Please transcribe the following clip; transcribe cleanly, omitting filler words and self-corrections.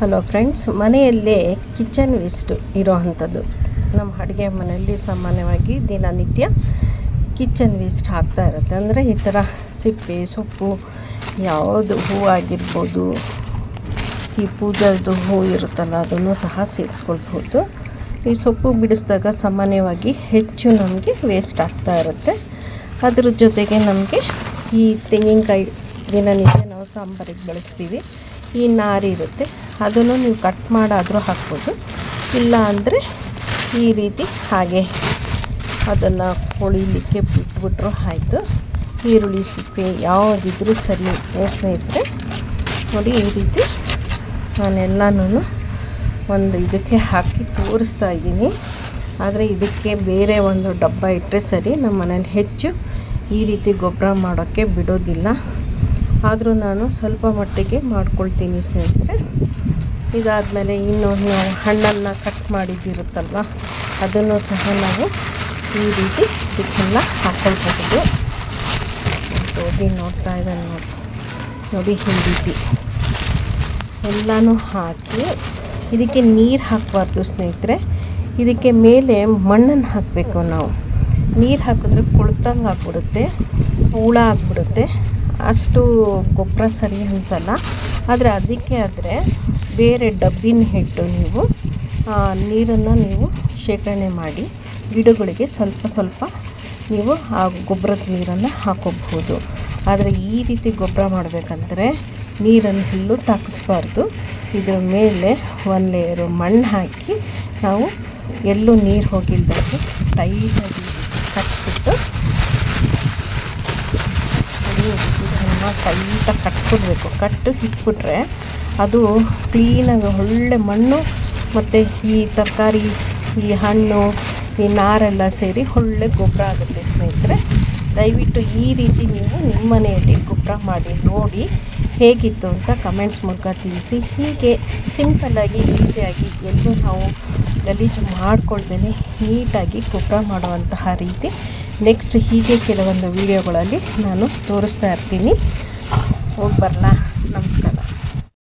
Hello friends, ಮನೆಯಲ್ಲೇ kitchen waste ಇರೋವಂಥದ್ದು ನಮ್ಮ ಅಡುಗೆ ಮನೆಯಲ್ಲಿ ಸಾಮಾನ್ಯವಾಗಿ ದಿನನಿತ್ಯ ಕಿಚನ್ ವೇಸ್ಟ್ ಆಗ್ತಾ ಇರುತ್ತೆ. ಅಂದರೆ ಈ ಥರ ಸಿಪ್ಪೆ ಸೊಪ್ಪು ಯಾವುದು ಹೂವಾಗಿರ್ಬೋದು, ಈ ಪೂಜಾದು ಹೂ ಇರುತ್ತಲ್ಲ ಅದನ್ನು ಸಹ ಸೇರಿಸ್ಕೊಳ್ಬೋದು. ಈ ಸೊಪ್ಪು ಬಿಡಿಸಿದಾಗ ಸಾಮಾನ್ಯವಾಗಿ ಹೆಚ್ಚು ನಮಗೆ ವೇಸ್ಟ್ ಆಗ್ತಾ ಇರುತ್ತೆ. ಅದ್ರ ಜೊತೆಗೆ ನಮಗೆ ಈ ತೆಂಗಿನಕಾಯಿ ದಿನನಿತ್ಯ ನಾವು ಸಾಂಬಾರಿಗೆ ಬಳಸ್ತೀವಿ. ಈ ನಾರು ಇರುತ್ತೆ, ಅದನ್ನು ನೀವು ಕಟ್ ಮಾಡಾದರೂ ಹಾಕ್ಬೋದು, ಇಲ್ಲ ಅಂದರೆ ಈ ರೀತಿ ಹಾಗೆ ಅದನ್ನು ಕೊಳಿಲಿಕ್ಕೆ ಬಿಟ್ಬಿಟ್ರು ಆಯಿತು. ಈರುಳ್ಳಿ ಸಿಪ್ಪೆ ಯಾವುದಿದ್ರೂ ಸರಿ ಸ್ನೇಹಿತರೆ. ನೋಡಿ, ಈ ರೀತಿ ನಾನೆಲ್ಲನೂ ಒಂದು ಇದಕ್ಕೆ ಹಾಕಿ ತೋರಿಸ್ತಾ ಇದ್ದೀನಿ. ಆದರೆ ಇದಕ್ಕೆ ಬೇರೆ ಒಂದು ಡಬ್ಬ ಇಟ್ಟರೆ ಸರಿ. ನಮ್ಮ ಮನೇಲಿ ಹೆಚ್ಚು ಈ ರೀತಿ ಗೊಬ್ಬರ ಮಾಡೋಕ್ಕೆ ಬಿಡೋದಿಲ್ಲ. ಆದರೂ ನಾನು ಸ್ವಲ್ಪ ಮಟ್ಟಿಗೆ ಮಾಡ್ಕೊಳ್ತೀನಿ ಸ್ನೇಹಿತರೆ. ಇದಾದಮೇಲೆ ಇನ್ನು ನಾವು ಹಣ್ಣನ್ನು ಕಟ್ ಮಾಡಿದ್ದಿರುತ್ತಲ್ವ, ಅದನ್ನು ಸಹ ನಾವು ಈ ರೀತಿ ಇದಕ್ಕೆಲ್ಲ ಹಾಕ್ಕೊಳ್ಬಹುದು. ಹೋಗಿ ನೋಡ್ತಾ ಇದ್ದಾನೆ ನೋಡಿ, ಈ ರೀತಿ ಎಲ್ಲನೂ ಹಾಕಿ ಇದಕ್ಕೆ ನೀರು ಹಾಕಬಾರ್ದು ಸ್ನೇಹಿತರೆ. ಇದಕ್ಕೆ ಮೇಲೆ ಮಣ್ಣನ್ನು ಹಾಕಬೇಕು. ನಾವು ನೀರು ಹಾಕಿದ್ರೆ ಕೊಳ್ತಂಗೆ ಆಗಿಬಿಡುತ್ತೆ, ಹುಳ ಆಗಿಬಿಡುತ್ತೆ, ಅಷ್ಟು ಗೊಬ್ಬರ ಸರಿ ಅನಿಸಲ್ಲ. ಆದರೆ ಅದಕ್ಕೆ ಆದರೆ ಬೇರೆ ಡಬ್ಬಿನ ಇಟ್ಟು ನೀವು ನೀರನ್ನು ನೀವು ಶೇಖರಣೆ ಮಾಡಿ ಗಿಡಗಳಿಗೆ ಸ್ವಲ್ಪ ಸ್ವಲ್ಪ ನೀವು ಆ ಗೊಬ್ಬರದ ನೀರನ್ನು ಹಾಕೋಬಹುದು. ಆದರೆ ಈ ರೀತಿ ಗೊಬ್ಬರ ಮಾಡಬೇಕಂದ್ರೆ ನೀರನ್ನು ಎಲ್ಲೂ ತಾಕಿಸ್ಬಾರ್ದು. ಇದ್ರ ಮೇಲೆ ಒಂದು ಲೇಯರು ಮಣ್ಣು ಹಾಕಿ ನಾವು ಎಲ್ಲೂ ನೀರು ಹೋಗಿಲ್ದಾಗೆ ಟೈಟಾಗಿ ಕಟ್ಬಿಟ್ಟು ಇದನ್ನು ಟೈಟಾಗಿ ಕಟ್ಬಿಡ್ಬೇಕು. ಕಟ್ಟು ಇಟ್ಬಿಟ್ರೆ ಅದು ಕ್ಲೀನಾಗಿ ಒಳ್ಳೆ ಮಣ್ಣು ಮತ್ತು ಈ ತರಕಾರಿ, ಈ ಹಣ್ಣು, ಈ ನಾರೆಲ್ಲ ಸೇರಿ ಒಳ್ಳೆ ಗೊಬ್ಬರ ಆಗುತ್ತೆ ಸ್ನೇಹಿತರೆ. ದಯವಿಟ್ಟು ಈ ರೀತಿ ನೀವು ನಿಮ್ಮ ಮನೆಯಲ್ಲಿ ಗೊಬ್ಬರ ಮಾಡಿ ನೋಡಿ ಹೇಗಿತ್ತು ಅಂತ ಕಮೆಂಟ್ಸ್ ಮೂಲಕ ತಿಳಿಸಿ. ಹೀಗೆ ಸಿಂಪಲ್ಲಾಗಿ ಈಸಿಯಾಗಿ ಎಲ್ಲೂ ನಾವು ಗಲೀಜು ಮಾಡ್ಕೊಳ್ದೇನೆ ನೀಟಾಗಿ ಗೊಬ್ಬರ ಮಾಡುವಂತಹ ರೀತಿ ನೆಕ್ಸ್ಟ್ ಹೀಗೆ ಕೆಲವೊಂದು ವಿಡಿಯೋಗಳಲ್ಲಿ ನಾನು ತೋರಿಸ್ತಾ ಇರ್ತೀನಿ. ಹೋಗಿ ಬರಲಾ? ನಮಸ್ಕಾರ.